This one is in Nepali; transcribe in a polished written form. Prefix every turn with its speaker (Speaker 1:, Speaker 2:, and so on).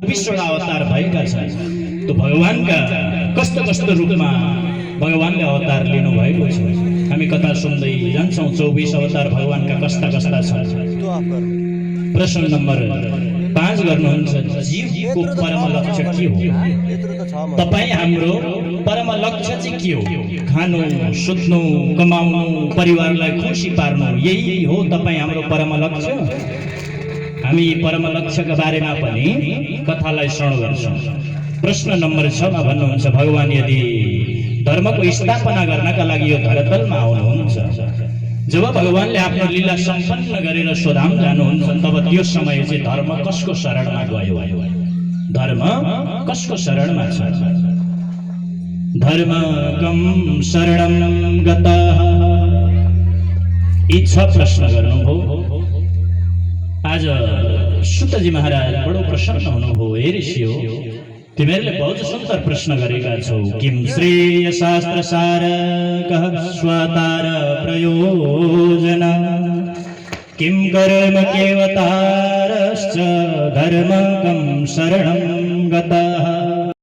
Speaker 1: 20वटा अवतार भएका छन्। तो भगवानका कस्तो कस्तो रूपमा भगवानले अवतार लिनु भएको छ। हामी कथा सुन्दै जान्छौँ। 24 अवतार भगवानका कस्ता कस्ता छन्। प्रश्न नम्बर 5 गर्नुहुन्छ, जीवको परम लक्ष्य के हो? तपाई हाम्रो परम लक्ष्य चाहिँ के हो? खानु, सुत्नु, कमाउनु, परिवारलाई खुसी पार्नु, यही हो तपाई हाम्रो परम लक्ष्य? हामी परम लक्ष्यका बारेमा पनि कथालाई श्रवण गर्छौँ। प्रश्न नम्बर 6 मा भन्नुहुन्छ, भगवान यदि धर्मको स्थापना गर्नका लागि यो धरातलमा आउनुहुन्छ, जब भगवानले आफ्नो लीला सम्पन्न गरेर स्वधाम जानुहुन्छ, तब त्यो समय चाहिँ धर्म कसको शरणमा गयो? धर्म कसको शरणमा छ? धर्म कम शरणं गतः। यी 6 प्रश्न गर्नुभयो। आज सुतजी महाराज बडो प्रसन्न हुनुभयो। हे ऋषियो, तिमीहरूले बहुत सुन्दर प्रश्न गरेका छौ। किम श्रेय शास्त्र सारकः स्वतार प्रयोजन, किम कर्म केवतारश्च धर्मकं शरणं गतः।